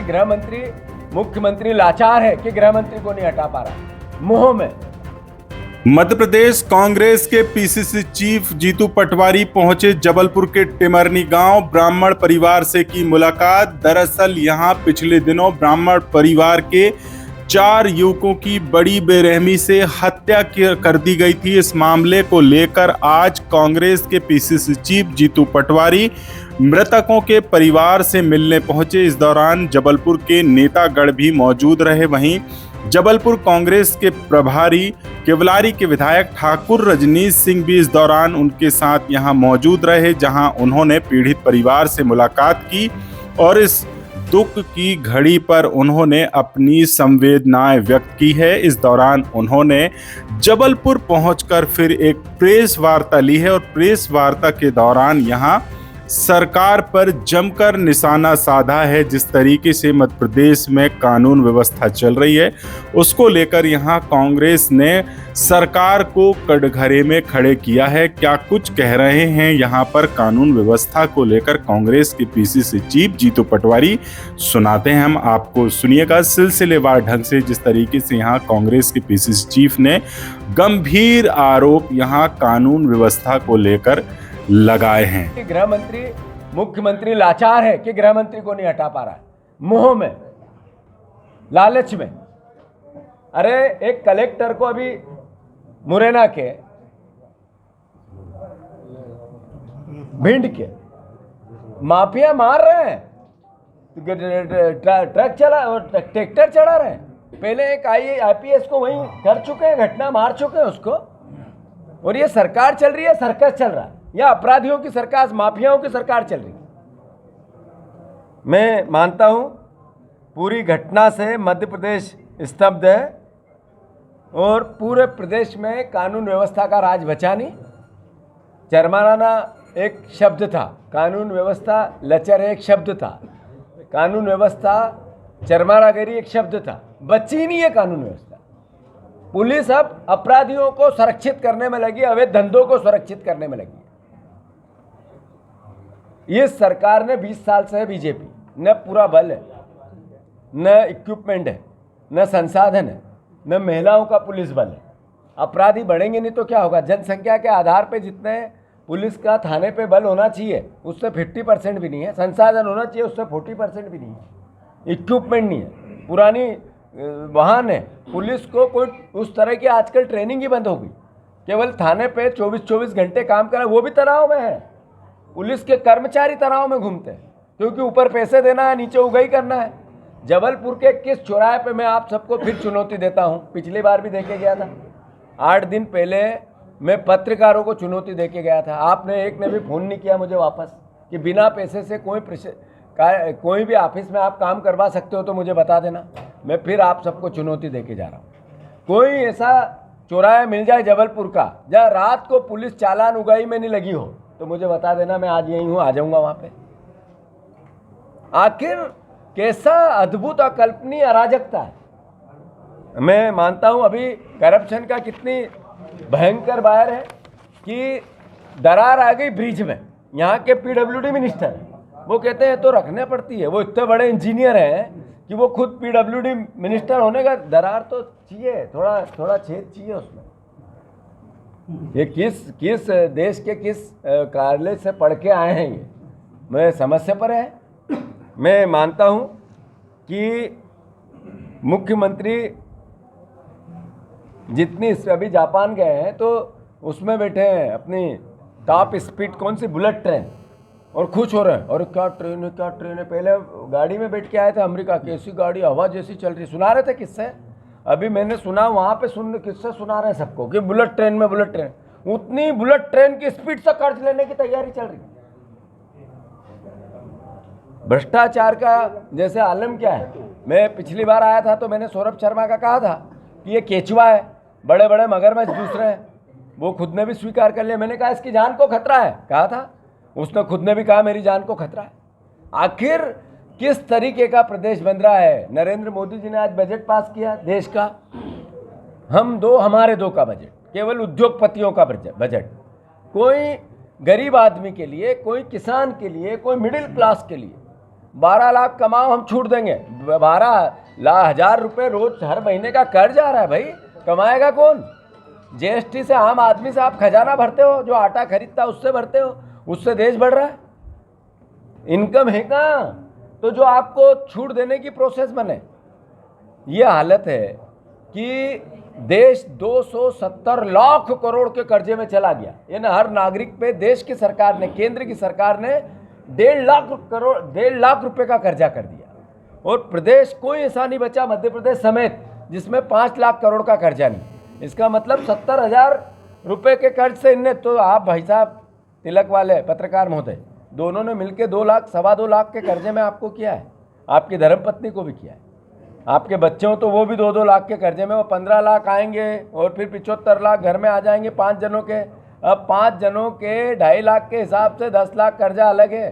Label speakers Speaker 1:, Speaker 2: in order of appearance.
Speaker 1: गृह मंत्री, मुख्यमंत्री लाचार है कि गृह मंत्री को नहीं हटा पा रहा मुंह में।
Speaker 2: मध्य प्रदेश कांग्रेस के पीसीसी चीफ जीतू पटवारी पहुंचे जबलपुर के टिमरनी गांव। ब्राह्मण परिवार से की मुलाकात। दरअसल यहां पिछले दिनों ब्राह्मण परिवार के 4 युवकों की बड़ी बेरहमी से हत्या कर दी गई थी। इस मामले को लेकर आज कांग्रेस के पीसीसी चीफ जीतू पटवारी मृतकों के परिवार से मिलने पहुंचे। इस दौरान जबलपुर के नेतागण भी मौजूद रहे। वहीं जबलपुर कांग्रेस के प्रभारी केवलारी के विधायक ठाकुर रजनीश सिंह भी इस दौरान उनके साथ यहां मौजूद रहे, जहां उन्होंने पीड़ित परिवार से मुलाकात की और इस दुख की घड़ी पर उन्होंने अपनी संवेदनाएं व्यक्त की है। इस दौरान उन्होंने जबलपुर पहुंचकर फिर एक प्रेस वार्ता ली है और प्रेस वार्ता के दौरान यहां सरकार पर जमकर निशाना साधा है। जिस तरीके से मध्य प्रदेश में कानून व्यवस्था चल रही है उसको लेकर यहां कांग्रेस ने सरकार को कटघरे में खड़े किया है। क्या कुछ कह रहे हैं यहां पर कानून व्यवस्था को लेकर कांग्रेस के पीसीसी चीफ जीतू पटवारी, सुनाते हैं हम आपको। सुनिएगा सिलसिलेवार ढंग से जिस तरीके से यहां कांग्रेस के पीसीसी चीफ ने गंभीर आरोप यहां कानून व्यवस्था को लेकर लगाए हैं।
Speaker 1: गृह मंत्री, मुख्यमंत्री लाचार है कि गृह मंत्री को नहीं हटा पा रहा है मुंह में, लालच में। अरे एक कलेक्टर को अभी मुरैना के, भिंड के माफिया मार रहे हैं, ट्रक चला और ट्रैक्टर चढ़ा रहे हैं। पहले एक आईपीएस को वहीं कर चुके हैं, घटना मार चुके हैं उसको। और ये सरकार चल रही है, सर्कस चल रहा है, या अपराधियों की सरकार, माफियाओं की सरकार चल रही है। मैं मानता हूं पूरी घटना से मध्य प्रदेश स्तब्ध है और पूरे प्रदेश में कानून व्यवस्था का राज बचा नहीं। चरमराना एक शब्द था, कानून व्यवस्था लचर एक शब्द था, कानून व्यवस्था चरमरागिरी एक शब्द था, बची नहीं है कानून व्यवस्था। पुलिस अब अपराधियों को सुरक्षित करने में लगी, अवैध धंधों को सुरक्षित करने में लगी। ये सरकार ने 20 साल से है बीजेपी, न पूरा बल है, न इक्विपमेंट है, न संसाधन है, न महिलाओं का पुलिस बल है। अपराधी बढ़ेंगे नहीं तो क्या होगा? जनसंख्या के आधार पे जितने पुलिस का थाने पे बल होना चाहिए उससे 50% भी नहीं है, संसाधन होना चाहिए उससे 40% भी नहीं है, इक्विपमेंट नहीं है, पुरानी वाहन है। पुलिस को कोई उस तरह की आजकल ट्रेनिंग ही बंद हो गई, केवल थाने पे 24-24 घंटे काम करा, वो भी तनाव में है। पुलिस के कर्मचारी तनाव में घूमते हैं क्योंकि ऊपर पैसे देना है, नीचे उगाई करना है। जबलपुर के किस चौराहे पे मैं आप सबको फिर चुनौती देता हूं, पिछली बार भी देके गया था, 8 दिन पहले मैं पत्रकारों को चुनौती देके गया था। आपने एक ने भी फ़ोन नहीं किया मुझे वापस कि बिना पैसे से कोई भी ऑफिस में आप काम करवा सकते हो तो मुझे बता देना। मैं फिर आप सबको चुनौती देके जा रहा हूँ, कोई ऐसा चौराहा मिल जाए जबलपुर का जहाँ रात को पुलिस चालान उगाई में नहीं लगी हो तो मुझे बता देना, मैं आज यहीं हूँ, आ जाऊँगा वहाँ पे। आखिर कैसा अद्भुत अकल्पनीय अराजकता है। मैं मानता हूँ अभी करप्शन का कितनी भयंकर बाहर है कि दरार आ गई ब्रिज में। यहाँ के पीडब्ल्यूडी मिनिस्टर वो कहते हैं तो रखने पड़ती है, वो इतने बड़े इंजीनियर हैं कि वो खुद पीडब्ल्यूडी मिनिस्टर होने का दरार तो चाहिए, थोड़ा छेद चाहिए उसमें। ये किस देश के किस कार्यालय से पढ़ के आए हैं, ये मैं समस्या पर है। मैं मानता हूं कि मुख्यमंत्री जितनी अभी जापान गए हैं तो उसमें बैठे हैं अपनी टॉप स्पीड कौन सी बुलेट ट्रेन और खुश हो रहे हैं, और क्या ट्रेन है, क्या ट्रेन है। पहले गाड़ी में बैठ के आए थे अमेरिका, कैसी गाड़ी, हवा जैसी चल रही, सुना रहे थे किससे। अभी मैंने सुना वहाँ पे किससे सुना रहे हैं सबको कि बुलेट ट्रेन में, बुलेट ट्रेन, उतनी बुलेट ट्रेन की स्पीड से कर्ज लेने की तैयारी चल रही। भ्रष्टाचार का जैसे आलम क्या है। मैं पिछली बार आया था तो मैंने सौरभ शर्मा का कहा था कि ये केचुआ है, बड़े बड़े मगरमच्छ दूसरे हैं, वो खुद ने भी स्वीकार कर लिया। मैंने कहा इसकी जान को खतरा है, कहा था, उसने खुद ने भी कहा मेरी जान को खतरा है। आखिर किस तरीके का प्रदेश बन रहा है। नरेंद्र मोदी जी ने आज बजट पास किया देश का, हम दो हमारे दो का बजट, केवल उद्योगपतियों का बजट, कोई गरीब आदमी के लिए, कोई किसान के लिए, कोई मिडिल क्लास के लिए 12 लाख कमाओ, हम छूट देंगे। 12,000 रुपये रोज हर महीने का कर्ज आ रहा है भाई, कमाएगा कौन? जीएसटी से आम आदमी से आप खजाना भरते हो, जो आटा खरीदता है उससे भरते हो, उससे देश बढ़ रहा है। इनकम है कहाँ तो जो आपको छूट देने की प्रोसेस बने। ये हालत है कि देश 270 लाख करोड़ के कर्जे में चला गया। यानी हर नागरिक पे देश की सरकार ने, केंद्र की सरकार ने 1.5 लाख रुपए का कर्जा कर दिया। और प्रदेश कोई ऐसा नहीं बचा, मध्य प्रदेश समेत, जिसमें 5 लाख करोड़ का कर्जा नहीं। इसका मतलब 70,000 रुपये के कर्ज से इनने, तो आप भाई साहब तिलक वाले पत्रकार महोदय, दोनों ने मिलकर 2 लाख, 2.25 लाख के कर्जे में आपको किया है। आपकी धर्मपत्नी को भी किया है। आपके बच्चे हो तो वो भी 2-2 लाख के कर्जे में, वो 15 लाख आएंगे और फिर 75 लाख घर में आ जाएंगे 5 जनों के। अब 5 जनों के 2.5 लाख के हिसाब से 10 लाख कर्जा अलग है।